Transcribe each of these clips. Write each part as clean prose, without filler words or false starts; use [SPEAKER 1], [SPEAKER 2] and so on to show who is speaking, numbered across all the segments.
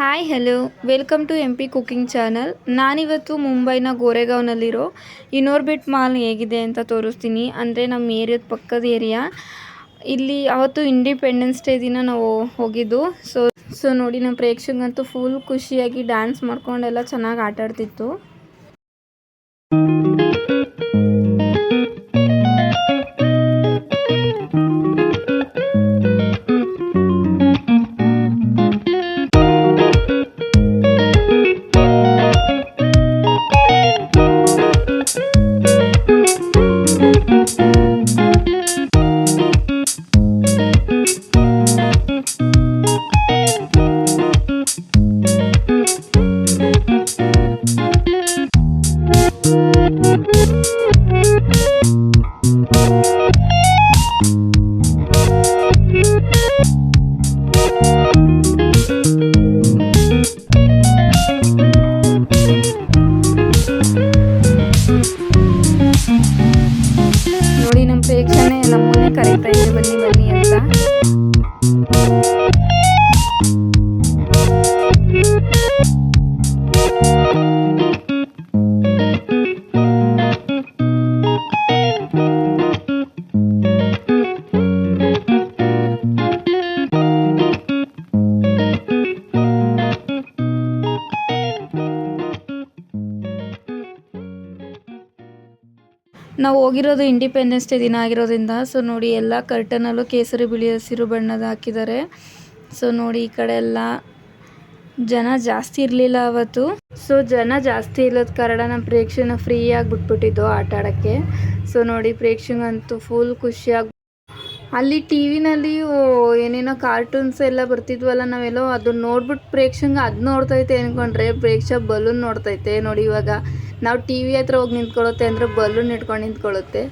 [SPEAKER 1] Hi hello welcome to M P cooking channel. ನಾನಿವತ್ತು ಮುಂಬೈನ ಗೋರೆಗಾವ್ನಲ್ಲಿರೋ ಇನೋರ್ಬಿಟ್ mall ಹೇಗಿದೆ ಅಂತ ತೋರಿಸ್ತೀನಿ. ಅಂದರೆ ನಮ್ಮ ಏರಿಯಾದ ಪಕ್ಕದ ಏರಿಯಾ. ಇಲ್ಲಿ ಅವತ್ತು ಇಂಡಿಪೆಂಡೆನ್ಸ್ ಡೇ ದಿನ ನಾವು ಹೋಗಿದ್ದು. ಸೊ ನೋಡಿ, ನಮ್ಮ ಪ್ರೇಕ್ಷಕಂತೂ ಫುಲ್ ಖುಷಿಯಾಗಿ ಡ್ಯಾನ್ಸ್ ಮಾಡ್ಕೊಂಡೆಲ್ಲ ಚೆನ್ನಾಗಿ ಆಟ ಆಡ್ತಿತ್ತು. ನೋಡಿ, ನಮ್ಮ ಪ್ರೇಕ್ಷಣೆ ನಮ್ಮನ್ನೇ ಕರೀತಾ ಇದೆ, ಬನ್ನಿ ಬನ್ನಿ ಅಂತ. ನಾವು ಹೋಗಿರೋದು ಇಂಡಿಪೆಂಡೆನ್ಸ್ ಡೇ ದಿನ ಆಗಿರೋದ್ರಿಂದ ಸೊ ನೋಡಿ, ಎಲ್ಲ ಕರ್ಟನಲ್ಲೂ ಕೇಸರಿ ಬಿಳಿ ಹಸಿರು ಬಣ್ಣದ ಹಾಕಿದ್ದಾರೆ. ಸೊ ನೋಡಿ, ಈ ಕಡೆ ಎಲ್ಲ ಜನ ಜಾಸ್ತಿ ಇರಲಿಲ್ಲ ಅವತ್ತು. ಸೊ ಜನ ಜಾಸ್ತಿ ಇಲ್ಲದ ಕಾರಣ ನಮ್ಮ ಪ್ರೇಕ್ಷಕನ ಫ್ರೀಯಾಗಿ ಬಿಟ್ಬಿಟ್ಟಿದ್ದು ಆಟ ಆಡೋಕ್ಕೆ. ಸೊ ನೋಡಿ, ಪ್ರೇಕ್ಷಕಂತೂ ಫುಲ್ ಖುಷಿಯಾಗಿ ಅಲ್ಲಿ ಟಿ ವಿನಲ್ಲಿ ಏನೇನೋ ಕಾರ್ಟೂನ್ಸ್ ಎಲ್ಲ ಬರ್ತಿದ್ವಲ್ಲ, ನಾವೆಲ್ಲೋ ಅದನ್ನ ನೋಡ್ಬಿಟ್ಟು ಪ್ರೇಕ್ಷಕ ಅದು ನೋಡ್ತೈತೆ ಅಂದ್ಕೊಂಡ್ರೆ ಪ್ರೇಕ್ಷಕ ಬಲೂನ್ ನೋಡ್ತೈತೆ. ನೋಡಿ, ಇವಾಗ ನಾವು ಟಿ ವಿ ಹತ್ರ ಹೋಗಿ ನಿಂತ್ಕೊಳ್ಳುತ್ತೆ ಅಂದರೆ ಬಲೂನ್ ಇಟ್ಕೊಂಡು ನಿಂತ್ಕೊಳ್ಳುತ್ತೆ.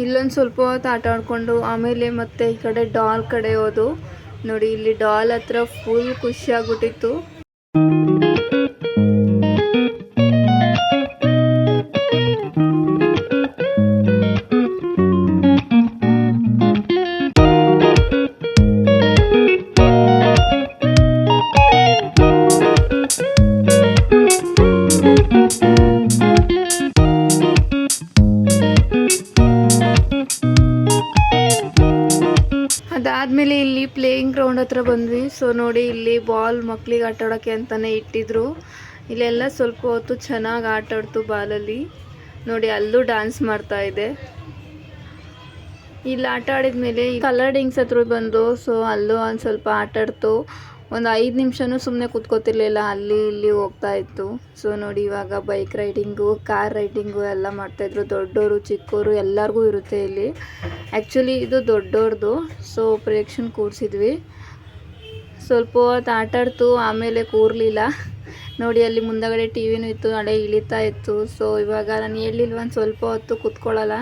[SPEAKER 1] ಇಲ್ಲೊಂದು ಸ್ವಲ್ಪ ಹೊತ್ತು ಆಟ ಆಡಿಕೊಂಡು ಆಮೇಲೆ ಮತ್ತೆ ಈ ಕಡೆ ಡಾಲ್ ಕಡೆ ಹೋದು. ನೋಡಿ, ಇಲ್ಲಿ ಡಾಲ್ ಹತ್ರ ಫುಲ್ ಖುಷಿಯಾಗ್ಬಿಟ್ಟಿತ್ತು. ಅದಾದಮೇಲೆ ಇಲ್ಲಿ ಪ್ಲೇಯಿಂಗ್ ಗ್ರೌಂಡ್ ಹತ್ರ ಬಂದ್ವಿ. ಸೊ ನೋಡಿ, ಇಲ್ಲಿ ಬಾಲ್ ಮಕ್ಳಿಗೆ ಆಟ ಆಡೋಕ್ಕೆ ಅಂತಲೇ ಇಟ್ಟಿದ್ರು. ಇಲ್ಲೆಲ್ಲ ಸ್ವಲ್ಪ ಹೊತ್ತು ಚೆನ್ನಾಗಿ ಆಟ ಆಡ್ತು ಬಾಲಲ್ಲಿ. ನೋಡಿ, ಅಲ್ಲೂ ಡ್ಯಾನ್ಸ್ ಮಾಡ್ತಾ ಇದೆ. ಇಲ್ಲಿ ಆಟ ಆಡಿದ್ಮೇಲೆ ಕಲರ್ಡಿಂಗ್ಸ್ ಹತ್ರ ಬಂದು ಸೊ ಅಲ್ಲೂ ಒಂದು ಸ್ವಲ್ಪ ಆಟ ಆಡ್ತು. ಒಂದು 5 ನಿಮಿಷನೂ ಸುಮ್ಮನೆ ಕೂತ್ಕೋತಿರ್ಲಿಲ್ಲ, ಅಲ್ಲಿ ಇಲ್ಲಿ ಹೋಗ್ತಾ ಇತ್ತು. ಸೊ ನೋಡಿ, ಇವಾಗ ಬೈಕ್ ರೈಡಿಂಗು, ಕಾರ್ ರೈಡಿಂಗು ಎಲ್ಲ ಮಾಡ್ತಾಯಿದ್ರು. ದೊಡ್ಡವರು ಚಿಕ್ಕವರು ಎಲ್ಲರಿಗೂ ಇರುತ್ತೆ ಇಲ್ಲಿ. ಆ್ಯಕ್ಚುಲಿ ಇದು ದೊಡ್ಡವ್ರದ್ದು. ಸೊ ಪ್ರೇಕ್ಷನ್ ಕೂರಿಸಿದ್ವಿ. ಸ್ವಲ್ಪ ಹೊತ್ತು ಆಟ ಆಡ್ತು, ಆಮೇಲೆ ಕೂರಲಿಲ್ಲ. ನೋಡಿ, ಅಲ್ಲಿ ಮುಂದಗಡೆ ಟಿ ವಿನೂ ಇತ್ತು, ಅಡೆ ಇಳಿತಾ ಇತ್ತು. ಸೊ ಇವಾಗ ನಾನು ಹೇಳಿಲ್ವ, ಒಂದು ಸ್ವಲ್ಪ ಹೊತ್ತು ಕೂತ್ಕೊಳ್ಳಲ್ಲ.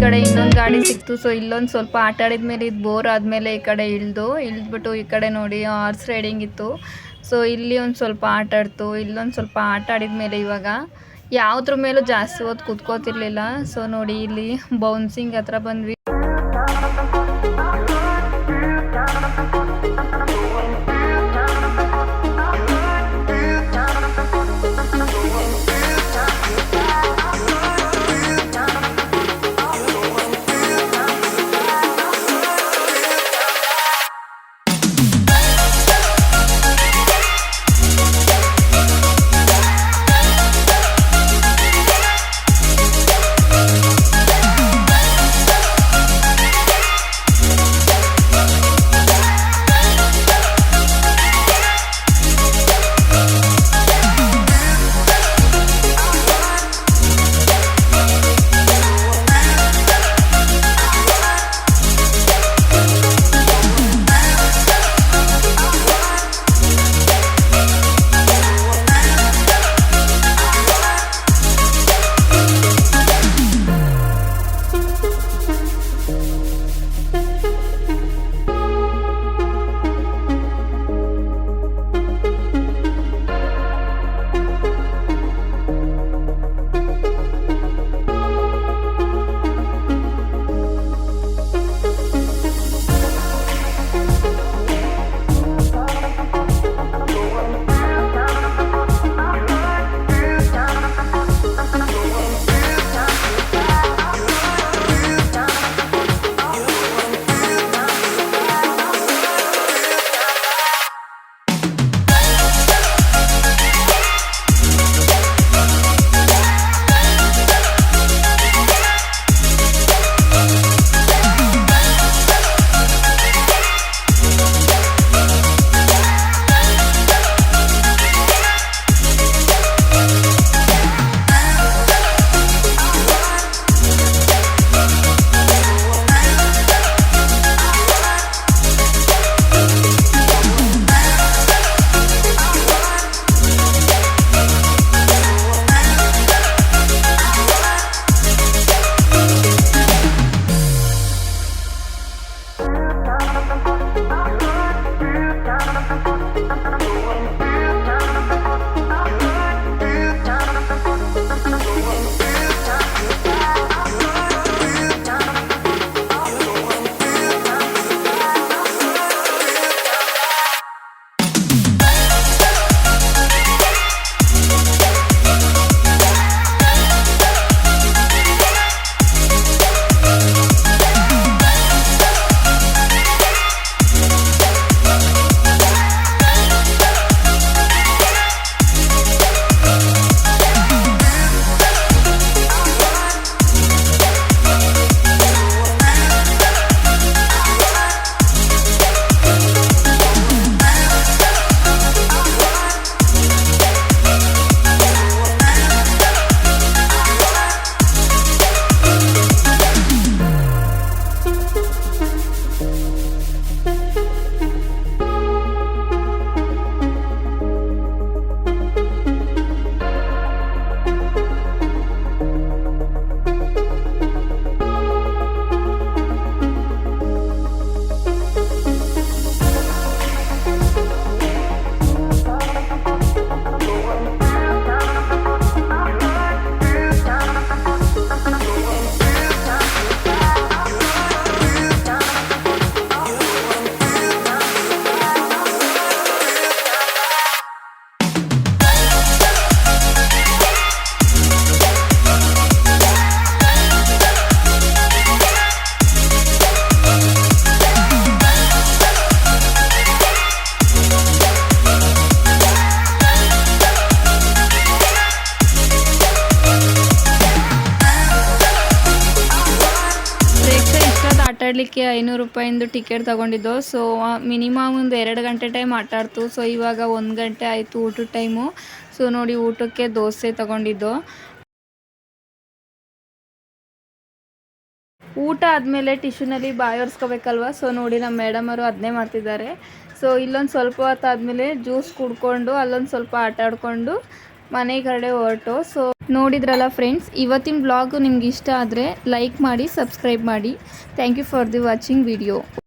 [SPEAKER 1] ಕಡೆ ಇನ್ನೊಂದು ಗಾಡಿ ಸಿಕ್ತು. ಸೊ ಇಲ್ಲೊಂದು ಸ್ವಲ್ಪ ಆಟ ಆಡಿದ್ಮೇಲೆ ಇದು ಬೋರ್ ಆದಮೇಲೆ ಈ ಕಡೆ ಇಳಿದ್ಬಿಟ್ಟು ಈ ಕಡೆ ನೋಡಿ ಹಾರ್ಸ್ ರೈಡಿಂಗ್ ಇತ್ತು. ಸೊ ಇಲ್ಲಿ ಒಂದು ಸ್ವಲ್ಪ ಆಟ ಆಡ್ತು, ಇಲ್ಲೊಂದು ಸ್ವಲ್ಪ ಆಟ ಆಡಿದ್ಮೇಲೆ ಇವಾಗ ಯಾವುದ್ರ ಮೇಲೂ ಜಾಸ್ತಿ ಹೊತ್ತು ಕೂತ್ಕೋತಿರ್ಲಿಲ್ಲ. ಸೊ ನೋಡಿ ಇಲ್ಲಿ ಬೌನ್ಸಿಂಗ್ ಹತ್ರ ಬಂದ್ವಿ. ಆಟಾಡಲಿಕ್ಕೆ 500 ರೂಪಾಯಿಂದು ಟಿಕೆಟ್ ತೊಗೊಂಡಿದ್ದು. ಸೊ ಮಿನಿಮಮ್ ಒಂದು 2 ಗಂಟೆ ಟೈಮ್ ಆಟಾಡ್ತು. ಸೊ ಇವಾಗ 1 ಗಂಟೆ ಆಯಿತು ಊಟದ ಟೈಮು. ಸೊ ನೋಡಿ ಊಟಕ್ಕೆ ದೋಸೆ ತೊಗೊಂಡಿದ್ದು. ಊಟ ಆದಮೇಲೆ ಟಿಶ್ಯೂನಲ್ಲಿ ಬಾಯಿ ಒರೆಸ್ಕೋಬೇಕಲ್ವ. ಸೊ ನೋಡಿ ನಮ್ಮ ಮೇಡಮರು ಅದನ್ನೇ ಮಾಡ್ತಿದ್ದಾರೆ. ಸೊ ಇಲ್ಲೊಂದು ಸ್ವಲ್ಪ ಹೊತ್ತು ಆದಮೇಲೆ ಜ್ಯೂಸ್ ಕುಡ್ಕೊಂಡು ಅಲ್ಲೊಂದು ಸ್ವಲ್ಪ ಆಟ ಆಡಿಕೊಂಡು ಮನೆ ಕಡೆ ಹೊರಟು. ಸೊ ನೋಡಿದ್ರಲ್ಲ ಫ್ರೆಂಡ್ಸ್, ಇವತ್ತಿನ ಬ್ಲಾಗು ನಿಮ್ಗೆ ಇಷ್ಟ ಆದರೆ ಲೈಕ್ ಮಾಡಿ, ಸಬ್ಸ್ಕ್ರೈಬ್ ಮಾಡಿ. Thank you for the watching video.